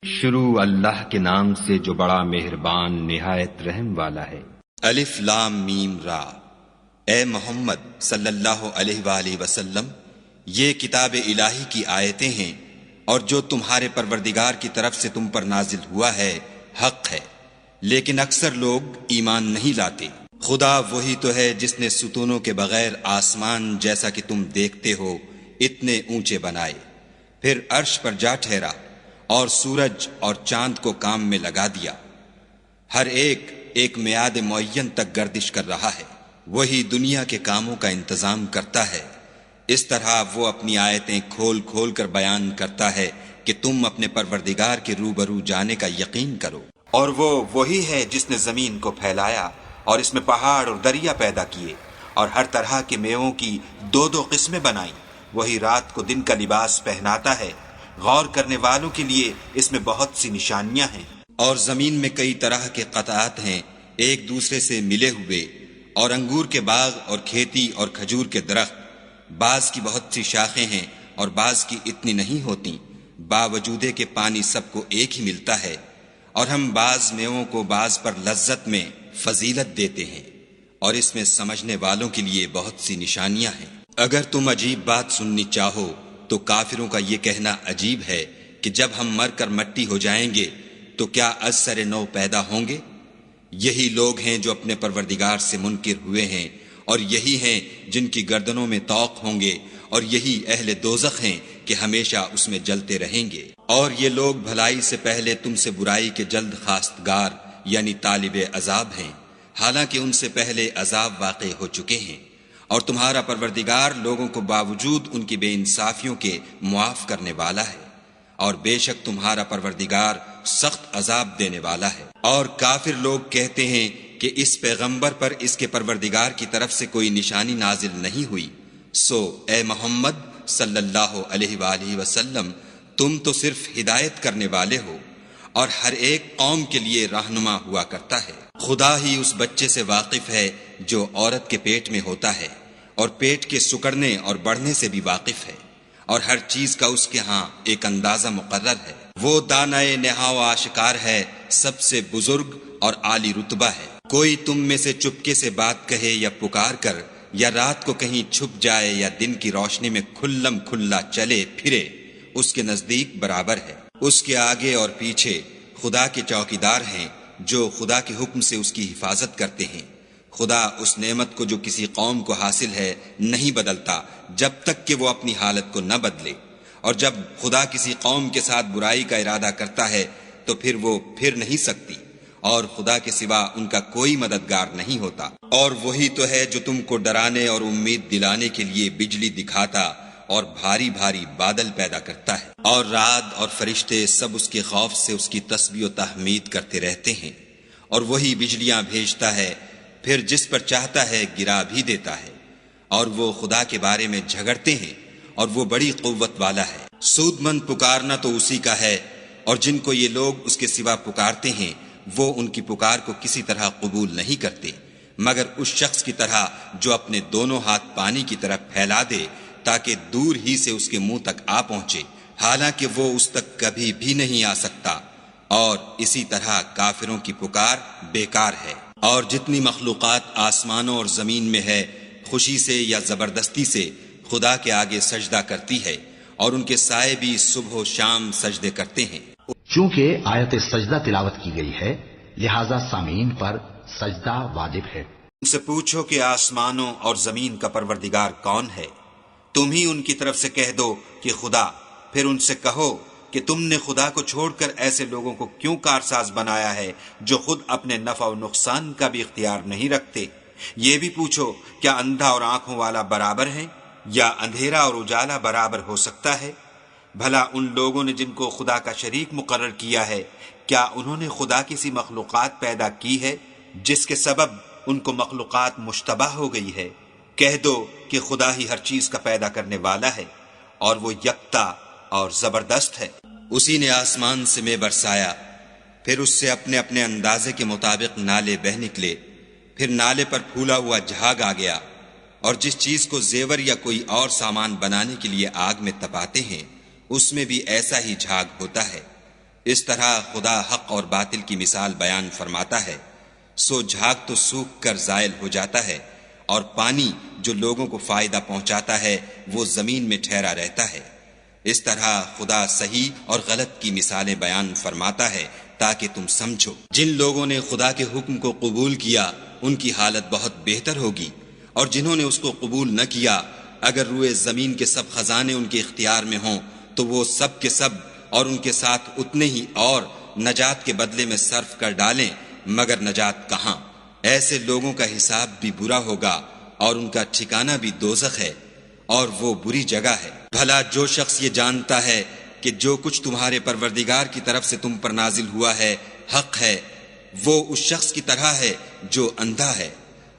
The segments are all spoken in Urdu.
شروع اللہ کے نام سے جو بڑا مہربان نہایت رحم والا ہے۔ الف لام میم را۔ اے محمد صلی اللہ علیہ وآلہ وسلم، یہ کتاب الہی کی آیتیں ہیں اور جو تمہارے پروردگار کی طرف سے تم پر نازل ہوا ہے حق ہے، لیکن اکثر لوگ ایمان نہیں لاتے۔ خدا وہی تو ہے جس نے ستونوں کے بغیر آسمان جیسا کہ تم دیکھتے ہو اتنے اونچے بنائے، پھر عرش پر جا ٹھہرا اور سورج اور چاند کو کام میں لگا دیا، ہر ایک ایک میعاد معین تک گردش کر رہا ہے۔ وہی دنیا کے کاموں کا انتظام کرتا ہے، اس طرح وہ اپنی آیتیں کھول کھول کر بیان کرتا ہے کہ تم اپنے پروردگار کے روبرو جانے کا یقین کرو۔ اور وہ وہی ہے جس نے زمین کو پھیلایا اور اس میں پہاڑ اور دریا پیدا کیے اور ہر طرح کے میووں کی دو دو قسمیں بنائیں۔ وہی رات کو دن کا لباس پہناتا ہے، غور کرنے والوں کے لیے اس میں بہت سی نشانیاں ہیں۔ اور زمین میں کئی طرح کے قطعات ہیں ایک دوسرے سے ملے ہوئے، اور انگور کے باغ اور کھیتی اور کھجور کے درخت، بعض کی بہت سی شاخیں ہیں اور بعض کی اتنی نہیں ہوتی، باوجود کہ پانی سب کو ایک ہی ملتا ہے۔ اور ہم بعض میووں کو بعض پر لذت میں فضیلت دیتے ہیں، اور اس میں سمجھنے والوں کے لیے بہت سی نشانیاں ہیں۔ اگر تم عجیب بات سننی چاہو تو کافروں کا یہ کہنا عجیب ہے کہ جب ہم مر کر مٹی ہو جائیں گے تو کیا از سر نو پیدا ہوں گے؟ یہی لوگ ہیں جو اپنے پروردگار سے منکر ہوئے ہیں، اور یہی ہیں جن کی گردنوں میں طوق ہوں گے، اور یہی اہل دوزخ ہیں کہ ہمیشہ اس میں جلتے رہیں گے۔ اور یہ لوگ بھلائی سے پہلے تم سے برائی کے جلد خواستگار یعنی طالب عذاب ہیں، حالانکہ ان سے پہلے عذاب واقع ہو چکے ہیں۔ اور تمہارا پروردگار لوگوں کو باوجود ان کی بے انصافیوں کے معاف کرنے والا ہے، اور بے شک تمہارا پروردگار سخت عذاب دینے والا ہے۔ اور کافر لوگ کہتے ہیں کہ اس پیغمبر پر اس کے پروردگار کی طرف سے کوئی نشانی نازل نہیں ہوئی، سو اے محمد صلی اللہ علیہ وآلہ وسلم، تم تو صرف ہدایت کرنے والے ہو، اور ہر ایک قوم کے لیے رہنما ہوا کرتا ہے۔ خدا ہی اس بچے سے واقف ہے جو عورت کے پیٹ میں ہوتا ہے، اور پیٹ کے سکڑنے اور بڑھنے سے بھی واقف ہے، اور ہر چیز کا اس کے ہاں ایک اندازہ مقرر ہے۔ وہ دانائے نہا و آشکار ہے، سب سے بزرگ اور عالی رتبہ ہے۔ کوئی تم میں سے چپکے سے بات کہے یا پکار کر، یا رات کو کہیں چھپ جائے یا دن کی روشنی میں کھلم کھلا چلے پھرے، اس کے نزدیک برابر ہے۔ اس کے آگے اور پیچھے خدا کے چوکیدار ہیں جو خدا کے حکم سے اس کی حفاظت کرتے ہیں۔ خدا اس نعمت کو جو کسی قوم کو حاصل ہے نہیں بدلتا جب تک کہ وہ اپنی حالت کو نہ بدلے، اور جب خدا کسی قوم کے ساتھ برائی کا ارادہ کرتا ہے تو پھر وہ پھر نہیں سکتی، اور خدا کے سوا ان کا کوئی مددگار نہیں ہوتا۔ اور وہی تو ہے جو تم کو ڈرانے اور امید دلانے کے لیے بجلی دکھاتا اور بھاری بھاری بادل پیدا کرتا ہے، اور رعد اور فرشتے سب اس کے خوف سے اس کی تسبیح و تحمید کرتے رہتے ہیں۔ اور وہی بجلیاں بھیجتا ہے، پھر جس پر چاہتا ہے گرا بھی دیتا ہے، اور وہ خدا کے بارے میں جھگڑتے ہیں، اور وہ بڑی قوت والا ہے۔ سود مند پکارنا تو اسی کا ہے، اور جن کو یہ لوگ اس کے سوا پکارتے ہیں وہ ان کی پکار کو کسی طرح قبول نہیں کرتے، مگر اس شخص کی طرح جو اپنے دونوں ہاتھ پانی کی طرف پھیلا دے تاکہ دور ہی سے اس کے منہ تک آ پہنچے، حالانکہ وہ اس تک کبھی بھی نہیں آ سکتا۔ اور اسی طرح کافروں کی پکار بیکار ہے۔ اور جتنی مخلوقات آسمانوں اور زمین میں ہے، خوشی سے یا زبردستی سے خدا کے آگے سجدہ کرتی ہے، اور ان کے سائے بھی صبح و شام سجدے کرتے ہیں۔ چونکہ آیت سجدہ تلاوت کی گئی ہے لہذا سامعین پر سجدہ واجب ہے۔ ان سے پوچھو کہ آسمانوں اور زمین کا پروردگار کون ہے، تم ہی ان کی طرف سے کہہ دو کہ خدا۔ پھر ان سے کہو کہ تم نے خدا کو چھوڑ کر ایسے لوگوں کو کیوں کارساز بنایا ہے جو خود اپنے نفع و نقصان کا بھی اختیار نہیں رکھتے۔ یہ بھی پوچھو کیا اندھا اور آنکھوں والا برابر ہے، یا اندھیرا اور اجالا برابر ہو سکتا ہے؟ بھلا ان لوگوں نے جن کو خدا کا شریک مقرر کیا ہے، کیا انہوں نے خدا کی سی مخلوقات پیدا کی ہے جس کے سبب ان کو مخلوقات مشتبہ ہو گئی ہے؟ کہہ دو کہ خدا ہی ہر چیز کا پیدا کرنے والا ہے، اور وہ یکتا اور زبردست ہے۔ اسی نے آسمان سے میں برسایا، پھر اس سے اپنے اپنے اندازے کے مطابق نالے بہ نکلے، پھر نالے پر پھولا ہوا جھاگ آ گیا، اور جس چیز کو زیور یا کوئی اور سامان بنانے کے لیے آگ میں تپاتے ہیں اس میں بھی ایسا ہی جھاگ ہوتا ہے۔ اس طرح خدا حق اور باطل کی مثال بیان فرماتا ہے، سو جھاگ تو سوکھ کر زائل ہو جاتا ہے، اور پانی جو لوگوں کو فائدہ پہنچاتا ہے وہ زمین میں ٹھہرا رہتا ہے۔ اس طرح خدا صحیح اور غلط کی مثالیں بیان فرماتا ہے تاکہ تم سمجھو۔ جن لوگوں نے خدا کے حکم کو قبول کیا ان کی حالت بہت بہتر ہوگی، اور جنہوں نے اس کو قبول نہ کیا، اگر روئے زمین کے سب خزانے ان کے اختیار میں ہوں تو وہ سب کے سب اور ان کے ساتھ اتنے ہی اور نجات کے بدلے میں صرف کر ڈالیں، مگر نجات کہاں؟ ایسے لوگوں کا حساب بھی برا ہوگا اور ان کا ٹھکانہ بھی دوزخ ہے، اور وہ بری جگہ ہے۔ بھلا جو شخص یہ جانتا ہے کہ جو کچھ تمہارے پروردگار کی طرف سے تم پر نازل ہوا ہے حق ہے، وہ اس شخص کی طرح ہے جو اندھا ہے،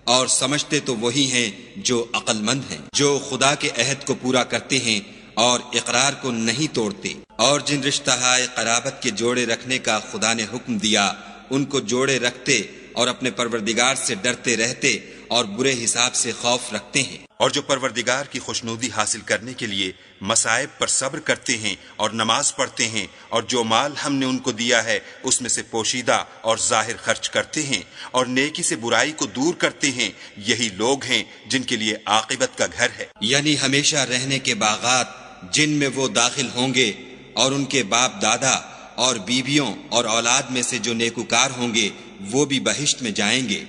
اور سمجھتے تو وہی ہیں جو عقل مند ہیں، جو خدا کے عہد کو پورا کرتے ہیں اور اقرار کو نہیں توڑتے، اور جن رشتہ قرابت کے جوڑے رکھنے کا خدا نے حکم دیا ان کو جوڑے رکھتے اور اپنے پروردگار سے ڈرتے رہتے اور برے حساب سے خوف رکھتے ہیں، اور جو پروردگار کی خوشنودی حاصل کرنے کے لیے مصائب پر صبر کرتے ہیں اور نماز پڑھتے ہیں، اور جو مال ہم نے ان کو دیا ہے اس میں سے پوشیدہ اور ظاہر خرچ کرتے ہیں، اور نیکی سے برائی کو دور کرتے ہیں، یہی لوگ ہیں جن کے لیے عاقبت کا گھر ہے۔ یعنی ہمیشہ رہنے کے باغات جن میں وہ داخل ہوں گے، اور ان کے باپ دادا اور بیویوں اور اولاد میں سے جو نیکوکار ہوں گے وہ بھی بہشت میں جائیں گے،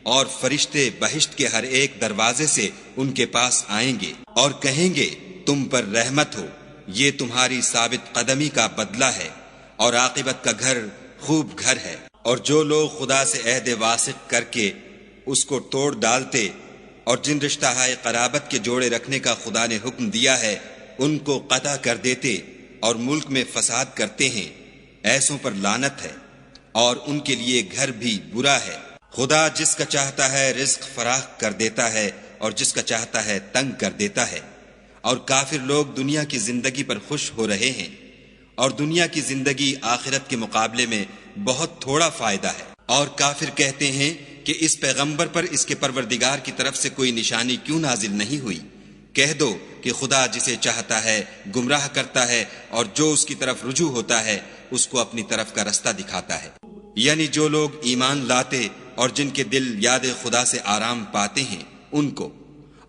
اور فرشتے بہشت کے ہر ایک دروازے سے ان کے پاس آئیں گے اور کہیں گے تم پر رحمت ہو، یہ تمہاری ثابت قدمی کا بدلہ ہے، اور عاقبت کا گھر خوب گھر ہے۔ اور جو لوگ خدا سے عہد واثق کر کے اس کو توڑ ڈالتے اور جن رشتہ قرابت کے جوڑے رکھنے کا خدا نے حکم دیا ہے ان کو قطع کر دیتے اور ملک میں فساد کرتے ہیں، ایسوں پر لعنت ہے، اور ان کے لیے گھر بھی برا ہے۔ خدا جس کا چاہتا ہے رزق فراخ کر دیتا ہے اور جس کا چاہتا ہے تنگ کر دیتا ہے، اور کافر لوگ دنیا کی زندگی پر خوش ہو رہے ہیں، اور دنیا کی زندگی آخرت کے مقابلے میں بہت تھوڑا فائدہ ہے۔ اور کافر کہتے ہیں کہ اس پیغمبر پر اس کے پروردگار کی طرف سے کوئی نشانی کیوں نازل نہیں ہوئی؟ کہہ دو کہ خدا جسے چاہتا ہے گمراہ کرتا ہے، اور جو اس کی طرف رجوع ہوتا ہے اس کو اپنی طرف کا رستہ دکھاتا ہے۔ یعنی جو لوگ ایمان لاتے اور جن کے دل یاد خدا سے آرام پاتے ہیں ان کو،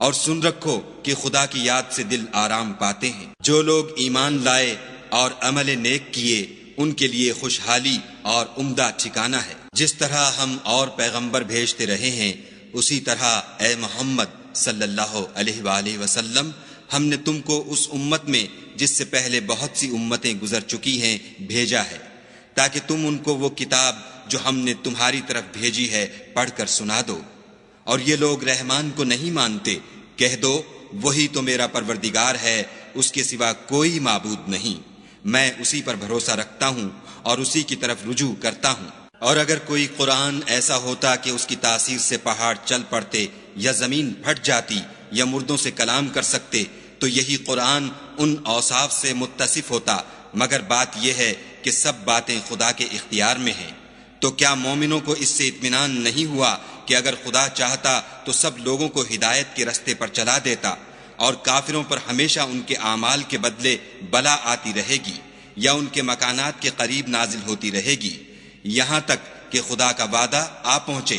اور سن رکھو کہ خدا کی یاد سے دل آرام پاتے ہیں۔ جو لوگ ایمان لائے اور عمل نیک کیے ان کے لیے خوشحالی اور عمدہ ٹھکانہ ہے۔ جس طرح ہم اور پیغمبر بھیجتے رہے ہیں اسی طرح اے محمد صلی اللہ علیہ وآلہ وسلم ہم نے تم کو اس امت میں جس سے پہلے بہت سی امتیں گزر چکی ہیں بھیجا ہے، تاکہ تم ان کو وہ کتاب جو ہم نے تمہاری طرف بھیجی ہے پڑھ کر سنا دو۔ اور یہ لوگ رحمان کو نہیں مانتے، کہہ دو وہی تو میرا پروردگار ہے، اس کے سوا کوئی معبود نہیں، میں اسی پر بھروسہ رکھتا ہوں اور اسی کی طرف رجوع کرتا ہوں۔ اور اگر کوئی قرآن ایسا ہوتا کہ اس کی تاثیر سے پہاڑ چل پڑتے یا زمین پھٹ جاتی یا مردوں سے کلام کر سکتے تو یہی قرآن ان اوصاف سے متصف ہوتا، مگر بات یہ ہے کہ سب باتیں خدا کے اختیار میں ہیں۔ تو کیا مومنوں کو اس سے اطمینان نہیں ہوا کہ اگر خدا چاہتا تو سب لوگوں کو ہدایت کے رستے پر چلا دیتا، اور کافروں پر ہمیشہ ان کے اعمال کے بدلے بلا آتی رہے گی یا ان کے مکانات کے قریب نازل ہوتی رہے گی، یہاں تک کہ خدا کا وعدہ آ پہنچے۔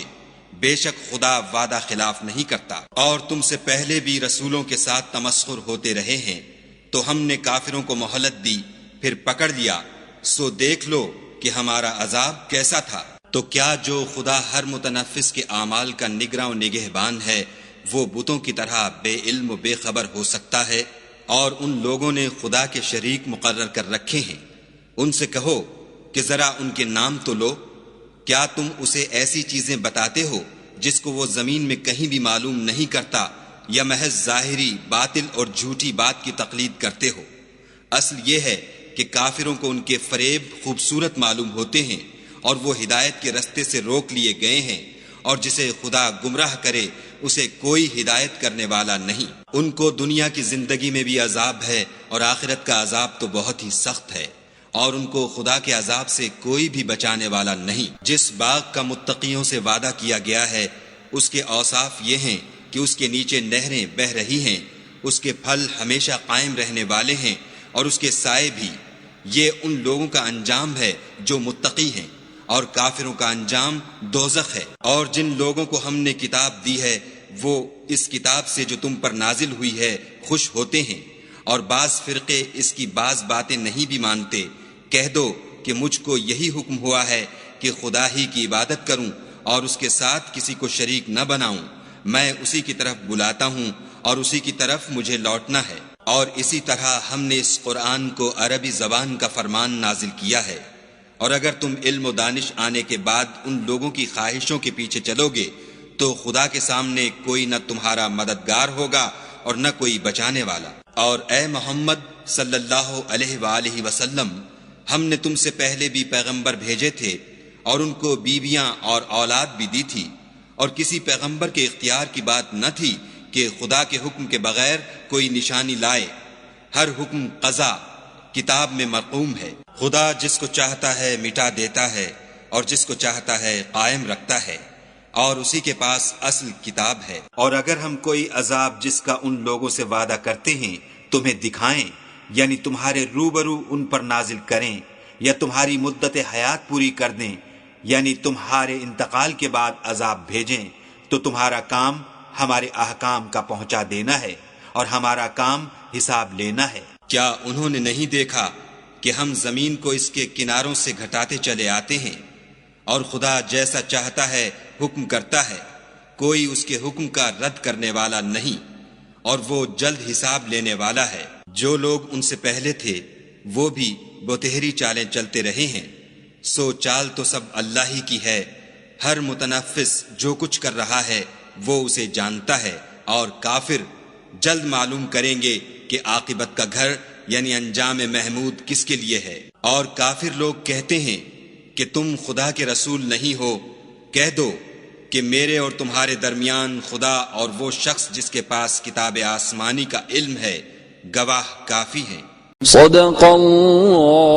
بے شک خدا وعدہ خلاف نہیں کرتا۔ اور تم سے پہلے بھی رسولوں کے ساتھ تمسخر ہوتے رہے ہیں، تو ہم نے کافروں کو مہلت دی پھر پکڑ لیا، سو دیکھ لو کہ ہمارا عذاب کیسا تھا۔ تو کیا جو خدا ہر متنفس کے اعمال کا نگراں و نگہبان ہے وہ بتوں کی طرح بے علم و بے خبر ہو سکتا ہے؟ اور ان لوگوں نے خدا کے شریک مقرر کر رکھے ہیں، ان سے کہو کہ ذرا ان کے نام تو لو۔ کیا تم اسے ایسی چیزیں بتاتے ہو جس کو وہ زمین میں کہیں بھی معلوم نہیں کرتا، یا محض ظاہری باطل اور جھوٹی بات کی تقلید کرتے ہو؟ اصل یہ ہے کہ کافروں کو ان کے فریب خوبصورت معلوم ہوتے ہیں، اور وہ ہدایت کے رستے سے روک لیے گئے ہیں، اور جسے خدا گمراہ کرے اسے کوئی ہدایت کرنے والا نہیں۔ ان کو دنیا کی زندگی میں بھی عذاب ہے اور آخرت کا عذاب تو بہت ہی سخت ہے، اور ان کو خدا کے عذاب سے کوئی بھی بچانے والا نہیں۔ جس باغ کا متقیوں سے وعدہ کیا گیا ہے اس کے اوصاف یہ ہیں کہ اس کے نیچے نہریں بہہ رہی ہیں، اس کے پھل ہمیشہ قائم رہنے والے ہیں اور اس کے سائے بھی۔ یہ ان لوگوں کا انجام ہے جو متقی ہیں، اور کافروں کا انجام دوزخ ہے۔ اور جن لوگوں کو ہم نے کتاب دی ہے وہ اس کتاب سے جو تم پر نازل ہوئی ہے خوش ہوتے ہیں، اور بعض فرقے اس کی بعض باتیں نہیں بھی مانتے۔ کہہ دو کہ مجھ کو یہی حکم ہوا ہے کہ خدا ہی کی عبادت کروں اور اس کے ساتھ کسی کو شریک نہ بناؤں۔ میں اسی کی طرف بلاتا ہوں اور اسی کی طرف مجھے لوٹنا ہے۔ اور اسی طرح ہم نے اس قرآن کو عربی زبان کا فرمان نازل کیا ہے، اور اگر تم علم و دانش آنے کے بعد ان لوگوں کی خواہشوں کے پیچھے چلو گے تو خدا کے سامنے کوئی نہ تمہارا مددگار ہوگا اور نہ کوئی بچانے والا۔ اور اے محمد صلی اللہ علیہ وآلہ وسلم، ہم نے تم سے پہلے بھی پیغمبر بھیجے تھے اور ان کو بیویاں اور اولاد بھی دی تھی، اور کسی پیغمبر کے اختیار کی بات نہ تھی کہ خدا کے حکم کے بغیر کوئی نشانی لائے۔ ہر حکم قضا کتاب میں مرقوم ہے۔ خدا جس کو چاہتا ہے مٹا دیتا ہے اور جس کو چاہتا ہے قائم رکھتا ہے، اور اسی کے پاس اصل کتاب ہے۔ اور اگر ہم کوئی عذاب جس کا ان لوگوں سے وعدہ کرتے ہیں تمہیں دکھائیں، یعنی تمہارے روبرو ان پر نازل کریں، یا تمہاری مدت حیات پوری کر دیں، یعنی تمہارے انتقال کے بعد عذاب بھیجیں، تو تمہارا کام ہمارے احکام کا پہنچا دینا ہے اور ہمارا کام حساب لینا ہے۔ کیا انہوں نے نہیں دیکھا کہ ہم زمین کو اس کے کناروں سے گھٹاتے چلے آتے ہیں، اور خدا جیسا چاہتا ہے حکم کرتا ہے، کوئی اس کے حکم کا رد کرنے والا نہیں، اور وہ جلد حساب لینے والا ہے۔ جو لوگ ان سے پہلے تھے وہ بھی بتہری چالیں چلتے رہے ہیں، سو چال تو سب اللہ ہی کی ہے۔ ہر متنفس جو کچھ کر رہا ہے وہ اسے جانتا ہے، اور کافر جلد معلوم کریں گے کہ عاقبت کا گھر یعنی انجام محمود کس کے لیے ہے۔ اور کافر لوگ کہتے ہیں کہ تم خدا کے رسول نہیں ہو۔ کہہ دو کہ میرے اور تمہارے درمیان خدا اور وہ شخص جس کے پاس کتاب آسمانی کا علم ہے گواہ کافی ہیں۔ صدق اللہ